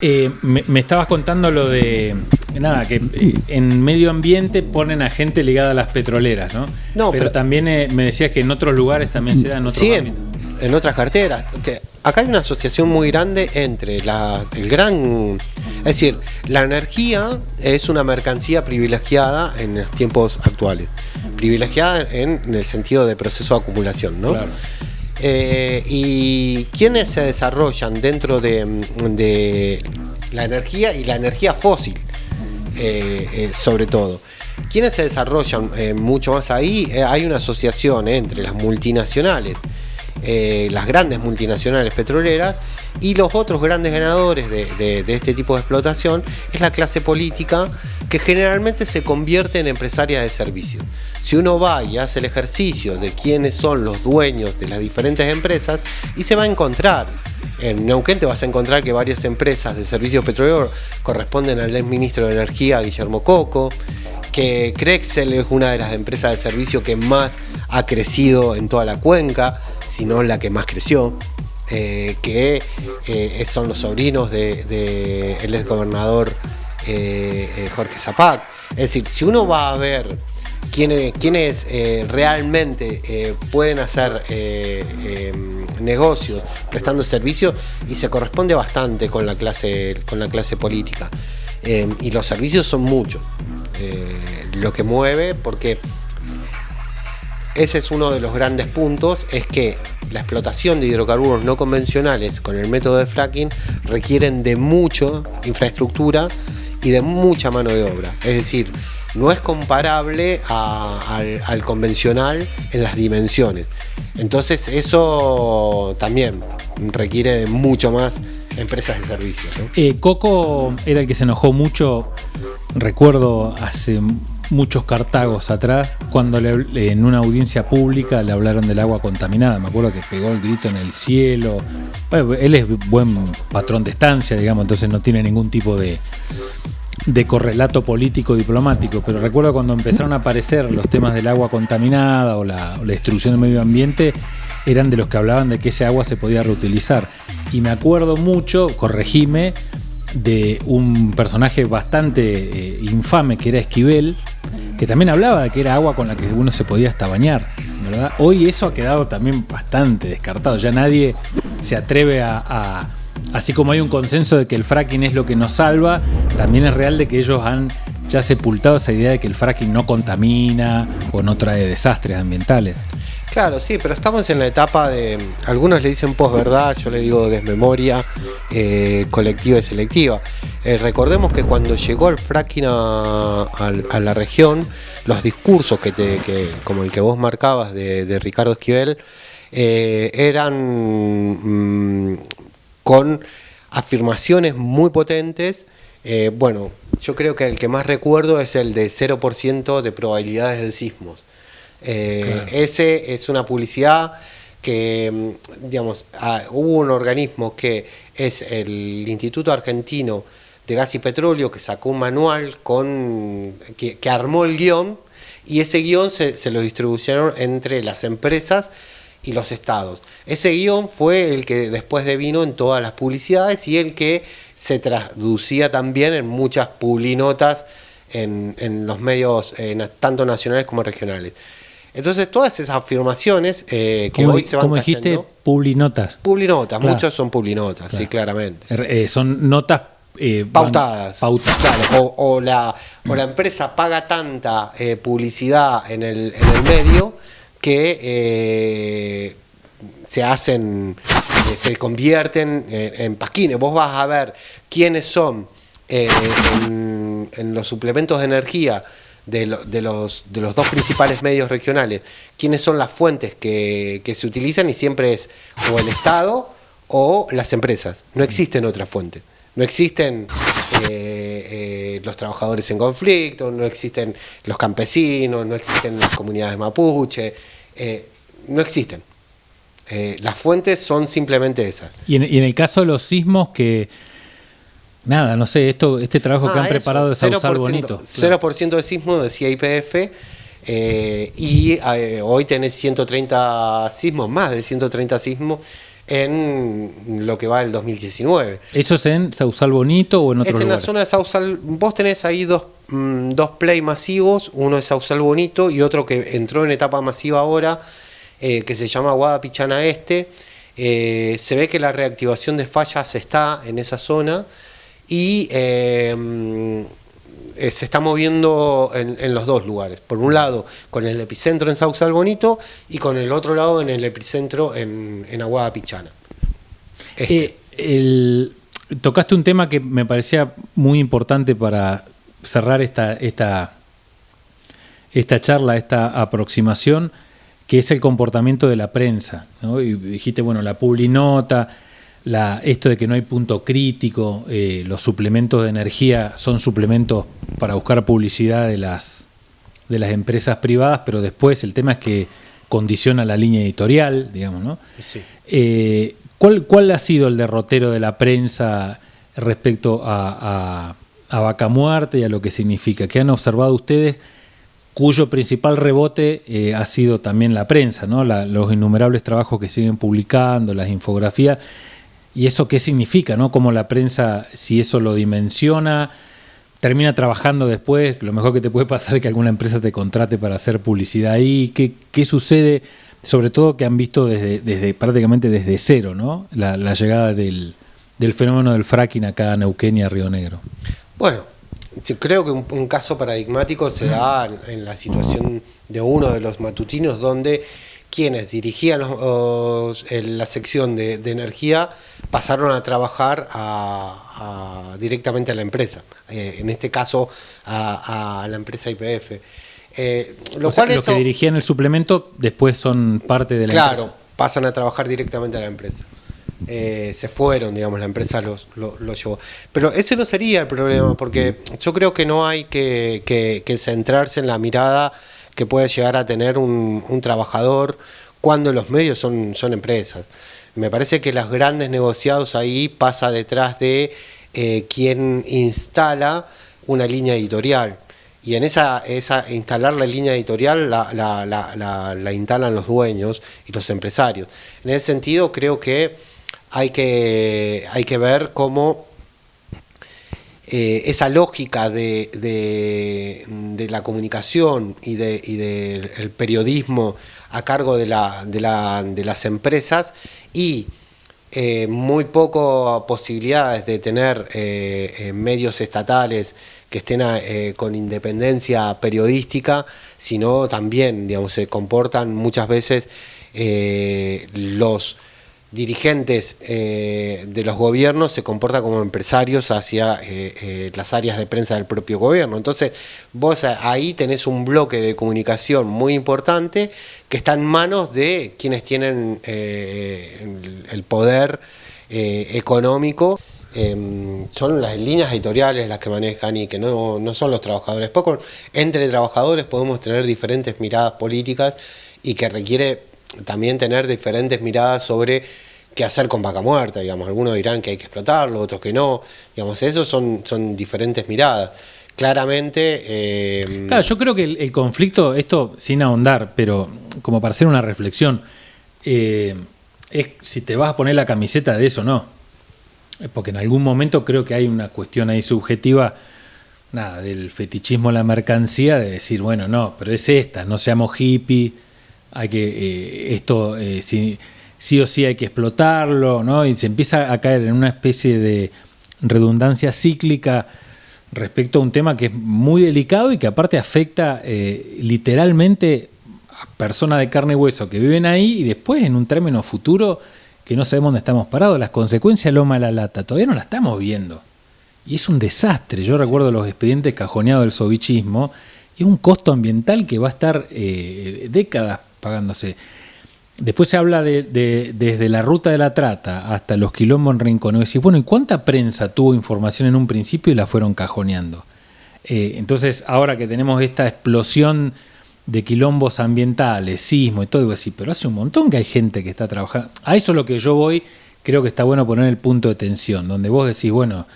Me estabas contando lo de nada, que en medio ambiente ponen a gente ligada a las petroleras, ¿no? No, pero también me decías que en otros lugares también se da, en otros sí, ámbitos. en otras carteras. Que acá hay una asociación muy grande entre es decir, la energía es una mercancía privilegiada en los tiempos actuales. Privilegiada en el sentido de proceso de acumulación, ¿no? Claro. Y quienes se desarrollan dentro de la energía y la energía fósil, sobre todo. Quienes se desarrollan mucho más ahí, hay una asociación entre las multinacionales, las grandes multinacionales petroleras, y los otros grandes ganadores de este tipo de explotación es la clase política, que generalmente se convierte en empresaria de servicios. Si uno va y hace el ejercicio de quiénes son los dueños de las diferentes empresas, y se va a encontrar, en Neuquén te vas a encontrar que varias empresas de servicios petroleros corresponden al ex ministro de Energía, Guillermo Coco, que Crexel es una de las empresas de servicio que más ha crecido en toda la cuenca, si no la que más creció. Que son los sobrinos del ex gobernador Jorge Zapac. Es decir, si uno va a ver quiénes realmente pueden hacer negocios prestando servicios, y se corresponde bastante con la clase política, y los servicios son muchos, lo que mueve, porque ese es uno de los grandes puntos, es que la explotación de hidrocarburos no convencionales con el método de fracking requieren de mucha infraestructura y de mucha mano de obra. Es decir, no es comparable al convencional en las dimensiones. Entonces eso también requiere de mucho más empresas de servicios, ¿no? Coco era el que se enojó mucho, recuerdo hace muchos cartagos atrás, cuando en una audiencia pública le hablaron del agua contaminada. Me acuerdo que pegó el grito en el cielo. Bueno, él es buen patrón de estancia, digamos, entonces no tiene ningún tipo de correlato político diplomático, pero recuerdo cuando empezaron a aparecer los temas del agua contaminada o la destrucción del medio ambiente, eran de los que hablaban de que ese agua se podía reutilizar. Y me acuerdo mucho, corregime, de un personaje bastante infame que era Esquivel, que también hablaba de que era agua con la que uno se podía hasta bañar, ¿verdad? Hoy eso ha quedado también bastante descartado, ya nadie se atreve a así como hay un consenso de que el fracking es lo que nos salva, también es real de que ellos han ya sepultado esa idea de que el fracking no contamina o no trae desastres ambientales. Claro, sí, pero estamos en la etapa de, algunos le dicen posverdad, yo le digo desmemoria colectiva y selectiva. Recordemos que cuando llegó el fracking a la región, los discursos como el que vos marcabas de Ricardo Esquivel, eran con afirmaciones muy potentes. Bueno, yo creo que el que más recuerdo es el de 0% de probabilidades de sismos. Claro. Ese es una publicidad que, digamos, hubo un organismo que es el Instituto Argentino de Gas y Petróleo, que sacó un manual que armó el guión, y ese guión se lo distribuyeron entre las empresas y los estados. Ese guión fue el que después devino en todas las publicidades y el que se traducía también en muchas publinotas en los medios tanto nacionales como regionales. Entonces todas esas afirmaciones que hoy se van cayendo... ¿Cómo dijiste? Publinotas. Publinotas, claro. Muchos son publinotas, claro. Sí, claramente. Son notas... pautadas. Claro, o la empresa paga tanta publicidad en el medio que se convierten en pasquines. Vos vas a ver quiénes son en los suplementos de energía de los dos principales medios regionales, quiénes son las fuentes que se utilizan, y siempre es o el Estado o las empresas. No existen otras fuentes. No existen los trabajadores en conflicto, no existen los campesinos, no existen las comunidades mapuche, no existen. Las fuentes son simplemente esas. Y en el caso de los sismos, que nada, no sé, este trabajo que han preparado de Sausal bonito. 0% de sismo, decía YPF, y hoy tenés 130 sismos, más de 130 sismos en lo que va del 2019. ¿Eso es en Sausal Bonito o en otro lugar? Es en la zona de Sausal. Vos tenés ahí dos play masivos, uno es Sausal Bonito y otro que entró en etapa masiva ahora, que se llama Guada Pichana Este. Se ve que la reactivación de fallas está en esa zona y se está moviendo en los dos lugares. Por un lado, con el epicentro en Sausal Bonito y con el otro lado en el epicentro en Aguada Pichana. Tocaste un tema que me parecía muy importante para cerrar esta charla, esta aproximación, que es el comportamiento de la prensa, ¿no? Y dijiste, bueno, la publinota, esto de que no hay punto crítico, los suplementos de energía son suplementos para buscar publicidad de las empresas privadas, pero después el tema es que condiciona la línea editorial, digamos, ¿no? Sí. ¿Cuál ha sido el derrotero de la prensa respecto a Vaca Muerta y a lo que significa? ¿Qué han observado ustedes, cuyo principal rebote ha sido también la prensa, ¿no? Los innumerables trabajos que siguen publicando, las infografías, y eso qué significa, ¿no? Cómo la prensa, si eso lo dimensiona, termina trabajando después. Lo mejor que te puede pasar es que alguna empresa te contrate para hacer publicidad ahí. ¿Qué sucede? Sobre todo que han visto desde prácticamente desde cero, ¿no? La llegada del fenómeno del fracking acá a Neuquén y a Río Negro. Bueno, creo que un caso paradigmático se da en la situación de uno de los matutinos, donde quienes dirigían la sección de energía pasaron a trabajar directamente a la empresa, en este caso a la empresa YPF. Los que dirigían el suplemento después son parte de la empresa. Claro, pasan a trabajar directamente a la empresa. Se fueron, digamos, la empresa los llevó. Pero ese no sería el problema, porque yo creo que no hay que centrarse en la mirada que puede llegar a tener un trabajador cuando los medios son empresas. Me parece que los grandes negociados ahí pasa detrás de quien instala una línea editorial. Y en esa instalar la línea editorial la instalan los dueños y los empresarios. En ese sentido creo que hay que ver cómo esa lógica de la comunicación y del periodismo a cargo de las empresas y muy poco posibilidades de tener medios estatales que estén con independencia periodística, sino también, digamos, se comportan muchas veces los dirigentes de los gobiernos se comportan como empresarios hacia las áreas de prensa del propio gobierno. Entonces vos ahí tenés un bloque de comunicación muy importante que está en manos de quienes tienen el poder económico. Son las líneas editoriales las que manejan y que no son los trabajadores. Poco, entre trabajadores podemos tener diferentes miradas políticas y que requiere también tener diferentes miradas sobre qué hacer con Vaca Muerta, digamos. Algunos dirán que hay que explotarlo, otros que no, digamos. Esos son diferentes miradas. Claramente... Claro, yo creo que el conflicto, esto sin ahondar, pero como para hacer una reflexión, es si te vas a poner la camiseta de eso o no. Porque en algún momento creo que hay una cuestión ahí subjetiva, del fetichismo a la mercancía, de decir, bueno, no, pero es esta, no seamos hippie, hay que esto sí o sí hay que explotarlo, ¿no? Y se empieza a caer en una especie de redundancia cíclica respecto a un tema que es muy delicado y que aparte afecta literalmente a personas de carne y hueso que viven ahí y después en un término futuro que no sabemos dónde estamos parados. Las consecuencias loma de la lata todavía no las estamos viendo y es un desastre. Yo recuerdo los expedientes cajoneados del sovichismo y un costo ambiental que va a estar décadas pagándose. Después se habla desde la ruta de la trata hasta los quilombos en Rincón. Y decís, bueno, ¿y cuánta prensa tuvo información en un principio y la fueron cajoneando? Entonces, ahora que tenemos esta explosión de quilombos ambientales, sismo y todo, digo así, pero hace un montón que hay gente que está trabajando. A eso es lo que yo voy, creo que está bueno poner el punto de tensión, donde vos decís, bueno,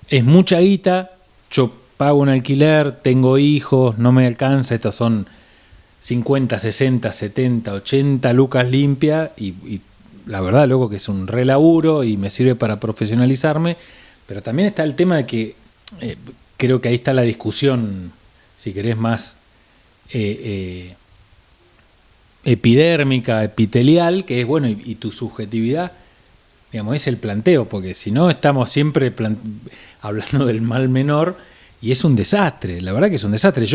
es mucha guita, yo pago un alquiler, tengo hijos, no me alcanza, estos son 50, 60, 70, 80 lucas limpias y la verdad, luego que es un re laburo y me sirve para profesionalizarme, pero también está el tema de que creo que ahí está la discusión, si querés, más epidérmica, epitelial, que es, bueno, y tu subjetividad, digamos, es el planteo, porque si no estamos siempre hablando del mal menor y es un desastre, la verdad que es un desastre.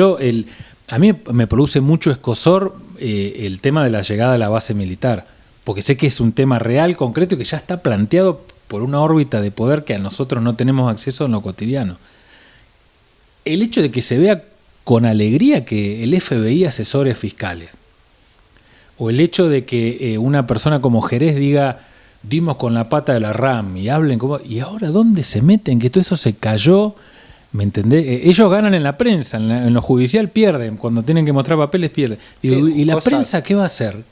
A mí me produce mucho escozor el tema de la llegada a la base militar, porque sé que es un tema real, concreto y que ya está planteado por una órbita de poder que a nosotros no tenemos acceso en lo cotidiano. El hecho de que se vea con alegría que el FBI asesore fiscales, o el hecho de que una persona como Jerez diga dimos con la pata de la RAM y hablen como... ¿Y ahora dónde se meten? Que todo eso se cayó, ¿me entendés? Ellos ganan en la prensa, en lo judicial pierden, cuando tienen que mostrar papeles pierden. Digo, sí, ¿y la prensa qué va a hacer?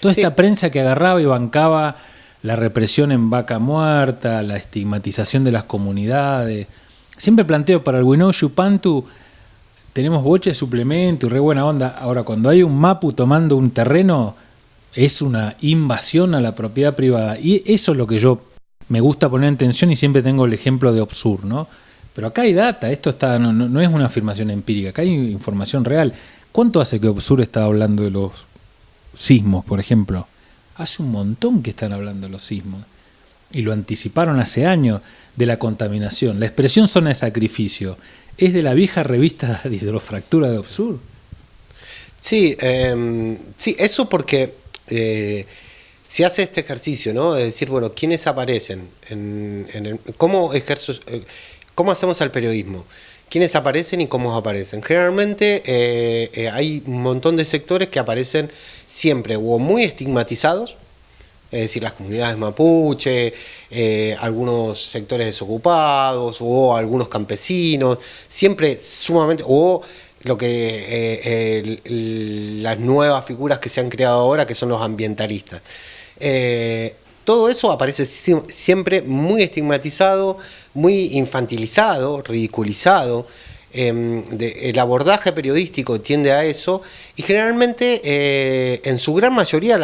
Toda esta prensa que agarraba y bancaba la represión en Vaca Muerta, la estigmatización de las comunidades. Siempre planteo para el Winnow Yupantu, tenemos boche de suplemento y re buena onda. Ahora, cuando hay un mapu tomando un terreno, es una invasión a la propiedad privada. Y eso es lo que yo me gusta poner en tensión y siempre tengo el ejemplo de Opsur, ¿no? Pero acá hay data, esto está no es una afirmación empírica, acá hay información real. ¿Cuánto hace que Opsur está hablando de los sismos, por ejemplo? Hace un montón que están hablando de los sismos. Y lo anticiparon hace años, de la contaminación. La expresión zona de sacrificio es de la vieja revista de hidrofractura de Opsur. Sí, sí, eso porque se hace este ejercicio, ¿no? De decir, bueno, ¿quiénes aparecen? ¿Cómo hacemos el periodismo? ¿Quiénes aparecen y cómo aparecen? Generalmente hay un montón de sectores que aparecen siempre o muy estigmatizados, es decir, las comunidades mapuche, algunos sectores desocupados o algunos campesinos, siempre sumamente, o lo que las nuevas figuras que se han creado ahora, que son los ambientalistas. Todo eso aparece siempre muy estigmatizado, muy infantilizado, ridiculizado. El abordaje periodístico tiende a eso y generalmente en su gran mayoría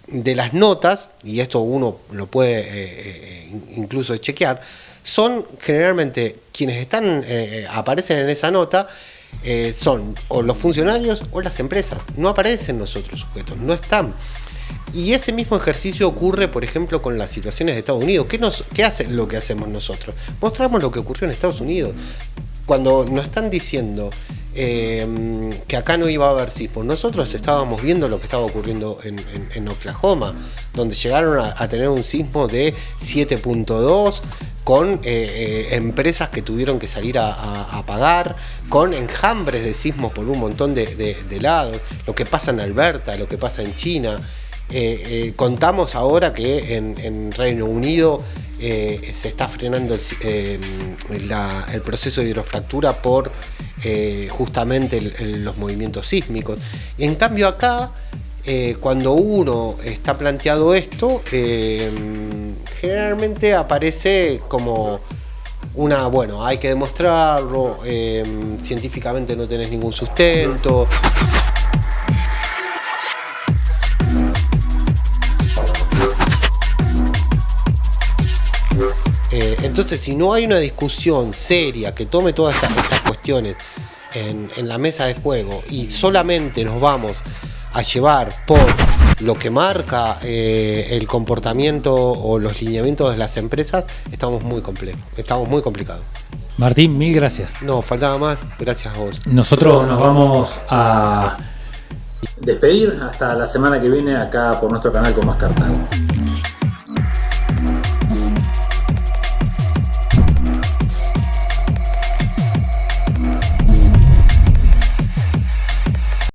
de las notas, y esto uno lo puede incluso chequear, son generalmente quienes aparecen en esa nota, son o los funcionarios o las empresas. No aparecen los otros sujetos, no están. Y ese mismo ejercicio ocurre, por ejemplo, con las situaciones de Estados Unidos. ¿Qué hace lo que hacemos nosotros? Mostramos lo que ocurrió en Estados Unidos. Cuando nos están diciendo que acá no iba a haber sismos, nosotros estábamos viendo lo que estaba ocurriendo en Oklahoma, donde llegaron a tener un sismo de 7.2, con empresas que tuvieron que salir a pagar, con enjambres de sismos por un montón de lados, lo que pasa en Alberta, lo que pasa en China. Contamos ahora que en Reino Unido se está frenando el proceso de hidrofractura por justamente los movimientos sísmicos. Y en cambio acá, cuando uno está planteado esto, generalmente aparece como bueno, hay que demostrarlo, científicamente no tenés ningún sustento. Entonces, si no hay una discusión seria que tome todas estas cuestiones en la mesa de juego y solamente nos vamos a llevar por lo que marca el comportamiento o los lineamientos de las empresas, estamos muy complicados. Martín, mil gracias. No, faltaba más. Gracias a vos. Nosotros nos vamos a despedir hasta la semana que viene acá por nuestro canal con más Cartago.